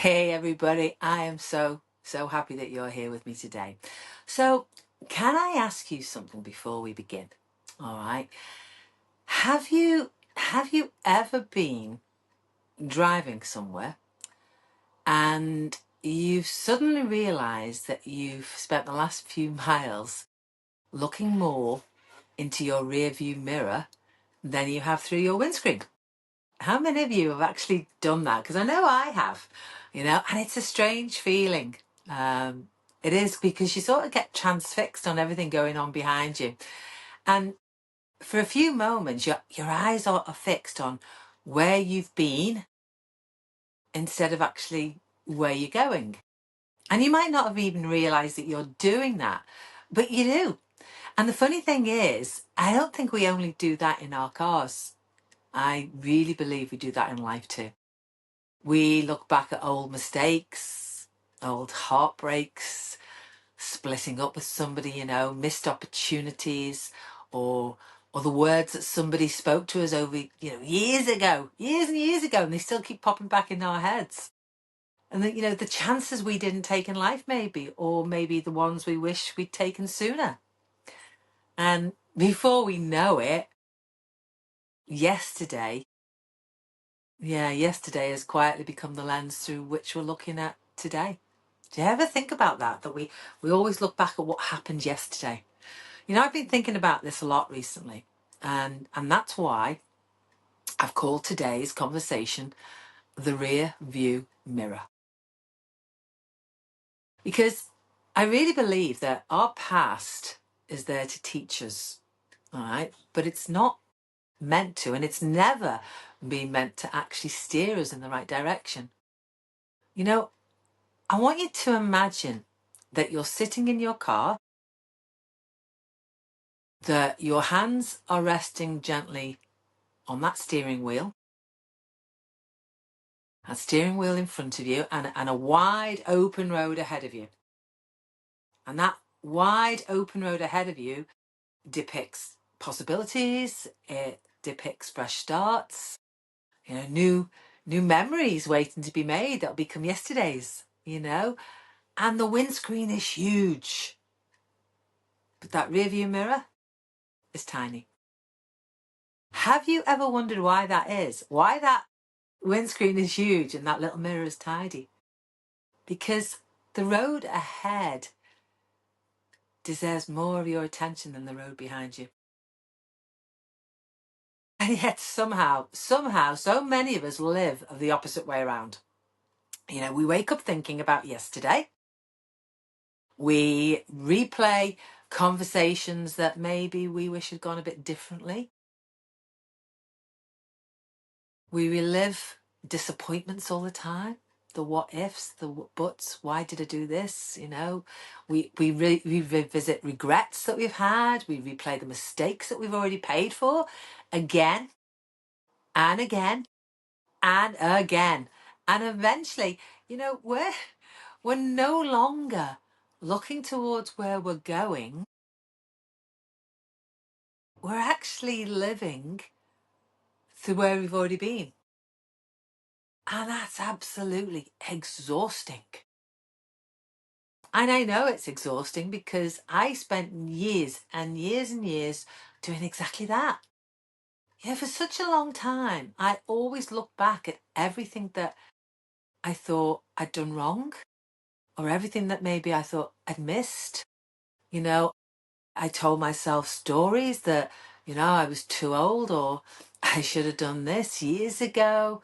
Hey everybody, I am so happy that you're here with me today. So, can I ask you something before we begin? All right. Have you ever been driving somewhere and you've suddenly realized that you've spent the last few miles looking more into your rear view mirror than you have through your windscreen? How many of you have actually done that? Because I know I have, and it's a strange feeling. Um, it is, because you sort of get transfixed on everything going on behind you. And for a few moments, your eyes are fixed on where you've been instead of actually where you're going. And you might not have even realized that you're doing that, but you do. And the funny thing is, I don't think we only do that in our cars. I really believe we do that in life too. We look back at old mistakes, old heartbreaks, splitting up with somebody, missed opportunities, or the words that somebody spoke to us over, years ago, years and years ago, and they still keep popping back in our heads. And the chances we didn't take in life, maybe, or maybe the ones we wish we'd taken sooner. And before we know it, yesterday has quietly become the lens through which we're looking at today. Do you ever think about that? That we always look back at what happened yesterday. I've been thinking about this a lot recently, and that's why I've called today's conversation the rear view mirror. Because I really believe that our past is there to teach us, all right? But it's not meant to, and it's never been meant to actually steer us in the right direction. I want you to imagine that you're sitting in your car, that your hands are resting gently on that steering wheel in front of you, and a wide open road ahead of you. And that wide open road ahead of you depicts possibilities, it depicts fresh starts, new memories waiting to be made that'll become yesterday's, and the windscreen is huge. But that rear view mirror is tiny. Have you ever wondered why that is? Why that windscreen is huge and that little mirror is tiny? Because the road ahead deserves more of your attention than the road behind you. And yet somehow, so many of us live the opposite way around. We wake up thinking about yesterday. We replay conversations that maybe we wish had gone a bit differently. We relive disappointments all the time. The what ifs, the buts, why did I do this? We revisit regrets that we've had. We replay the mistakes that we've already paid for again and again and again. And eventually, we're no longer looking towards where we're going. We're actually living through where we've already been. And that's absolutely exhausting. And I know it's exhausting because I spent years and years and years doing exactly that. For such a long time, I always look back at everything that I thought I'd done wrong, or everything that maybe I thought I'd missed. I told myself stories that, I was too old, or I should have done this years ago,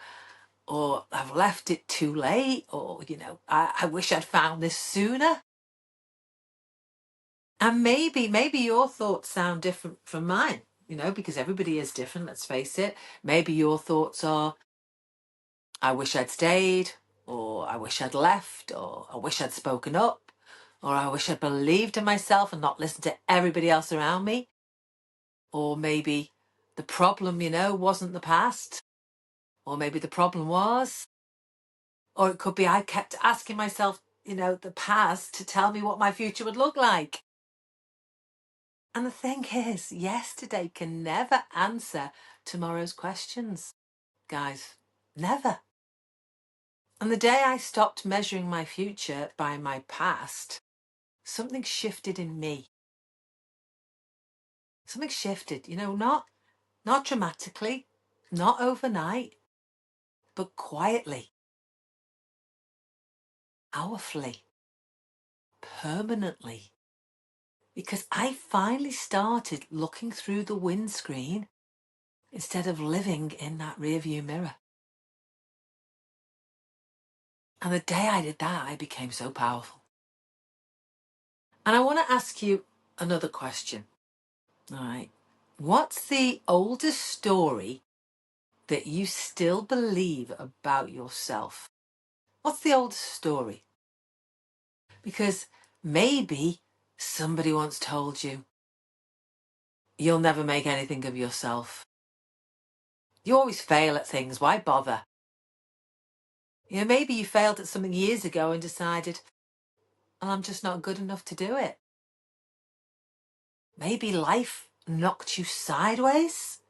or I've left it too late, or, I wish I'd found this sooner. And maybe your thoughts sound different from mine, because everybody is different, let's face it. Maybe your thoughts are, I wish I'd stayed, or I wish I'd left, or I wish I'd spoken up, or I wish I'd believed in myself and not listened to everybody else around me. Or maybe the problem, wasn't the past, or maybe the problem was, or it could be I kept asking myself, the past to tell me what my future would look like. And the thing is, yesterday can never answer tomorrow's questions, guys. Never. And the day I stopped measuring my future by my past, something shifted in me. Something shifted, not dramatically, not overnight, but quietly, powerfully, permanently. Because I finally started looking through the windscreen instead of living in that rearview mirror. And the day I did that, I became so powerful. And I want to ask you another question. All right. What's the oldest story that you still believe about yourself? What's the oldest story? Because maybe somebody once told you, you'll never make anything of yourself. You always fail at things. Why bother? Maybe you failed at something years ago and decided, I'm just not good enough to do it. Maybe life knocked you sideways.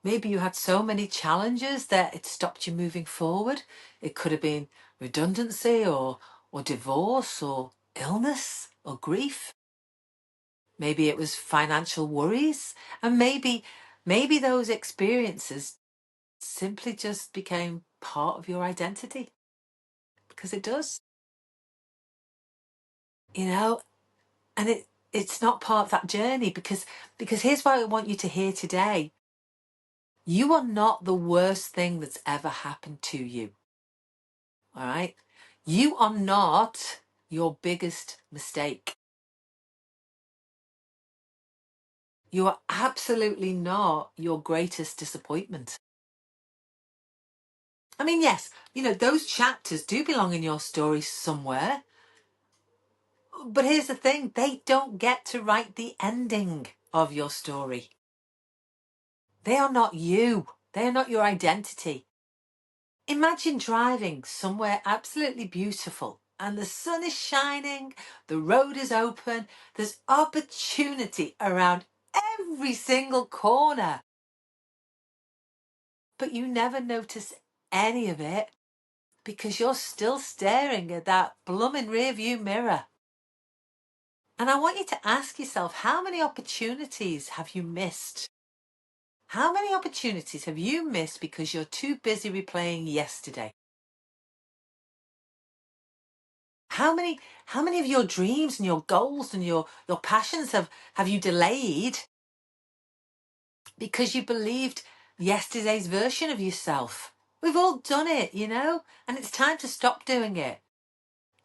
Maybe you had so many challenges that it stopped you moving forward. It could have been redundancy or divorce or illness or grief. Maybe it was financial worries. And maybe those experiences simply just became part of your identity. Because it does. And it's not part of that journey because here's what I want you to hear today. You are not the worst thing that's ever happened to you. All right? You are not your biggest mistake. You are absolutely not your greatest disappointment. I mean, yes, those chapters do belong in your story somewhere. But here's the thing, they don't get to write the ending of your story. They are not you. They are not your identity. Imagine driving somewhere absolutely beautiful and the sun is shining, the road is open, there's opportunity around every single corner. But you never notice any of it because you're still staring at that blooming rearview mirror. And I want you to ask yourself, how many opportunities have you missed? How many opportunities have you missed because you're too busy replaying yesterday? How many of your dreams and your goals and your passions have you delayed because you believed yesterday's version of yourself? We've all done it, and it's time to stop doing it.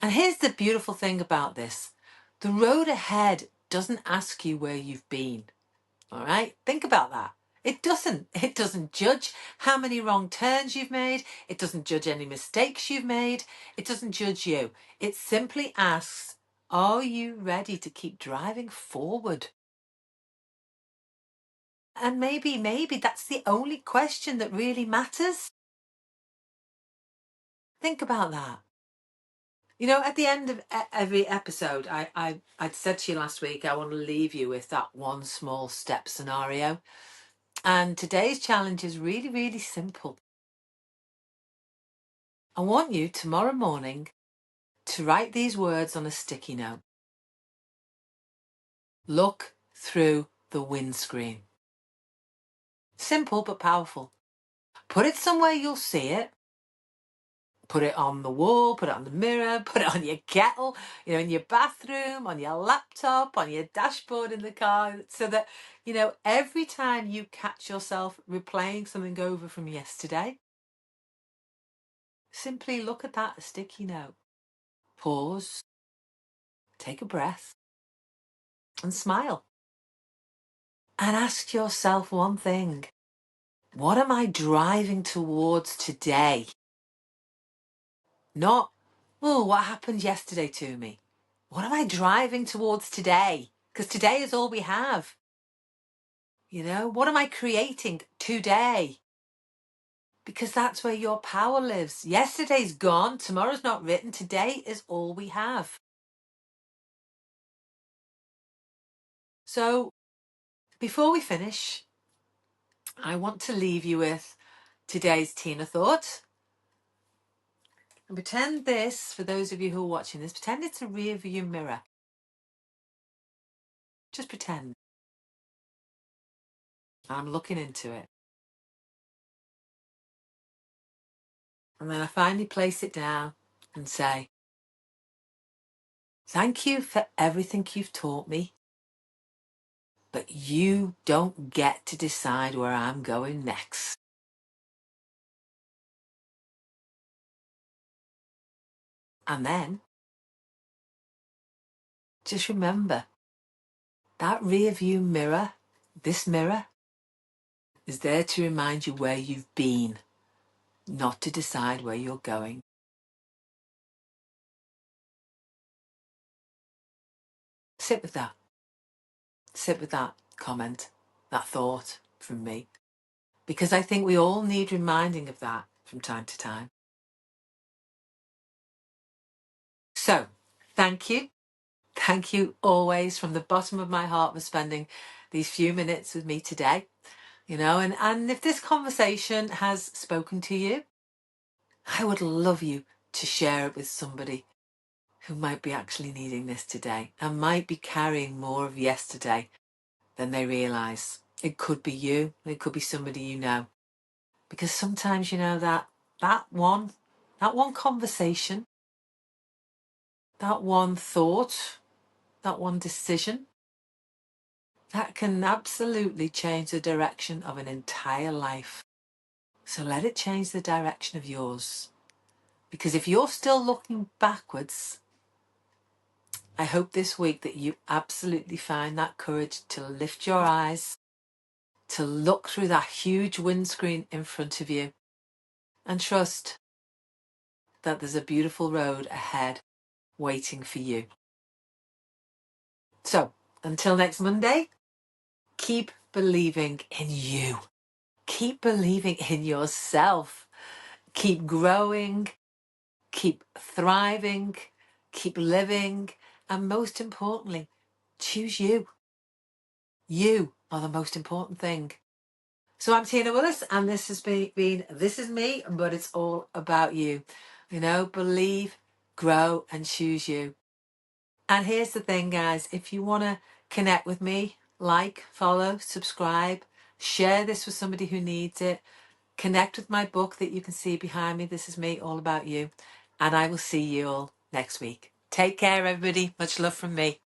And here's the beautiful thing about this. The road ahead doesn't ask you where you've been. All right? Think about that. It doesn't. It doesn't judge how many wrong turns you've made. It doesn't judge any mistakes you've made. It doesn't judge you. It simply asks, are you ready to keep driving forward? And maybe that's the only question that really matters. Think about that. At the end of every episode, I'd said to you last week, I want to leave you with that one small step scenario. And today's challenge is really, really simple. I want you tomorrow morning to write these words on a sticky note. Look through the windscreen. Simple but powerful. Put it somewhere you'll see it. Put it on the wall, put it on the mirror, put it on your kettle, in your bathroom, on your laptop, on your dashboard in the car, so that, every time you catch yourself replaying something over from yesterday, simply look at that sticky note. Pause, take a breath, and smile. And ask yourself one thing. What am I driving towards today? Not, what happened yesterday to me? What am I driving towards today? Because today is all we have. What am I creating today? Because that's where your power lives. Yesterday's gone. Tomorrow's not written. Today is all we have. So before we finish, I want to leave you with today's Tina thought. And pretend this, for those of you who are watching this, pretend it's a rear view mirror. Just pretend. I'm looking into it. And then I finally place it down and say, thank you for everything you've taught me, but you don't get to decide where I'm going next. And then just remember that rear view mirror, this mirror, is there to remind you where you've been, not to decide where you're going. Sit with that. Sit with that comment, that thought from me, because I think we all need reminding of that from time to time. So, thank you. Thank you always from the bottom of my heart for spending these few minutes with me today. And if this conversation has spoken to you, I would love you to share it with somebody who might be actually needing this today and might be carrying more of yesterday than they realise. It could be you, it could be somebody you know. Because sometimes, that one conversation, that one thought, that one decision, that can absolutely change the direction of an entire life. So let it change the direction of yours. Because if you're still looking backwards, I hope this week that you absolutely find that courage to lift your eyes, to look through that huge windscreen in front of you, and trust that there's a beautiful road ahead waiting for you. So, until next Monday, keep believing in you. Keep believing in yourself. Keep growing, keep thriving, keep living, and most importantly, choose you. You are the most important thing. So I'm Tina Willis, and this has been This Is Me, but it's all about you. Believe, grow, and choose you. And here's the thing, guys. If you want to connect with me, like, follow, subscribe, share this with somebody who needs it, connect with my book that you can see behind me. This Is Me, all about you. And I will see you all next week. Take care, everybody. Much love from me.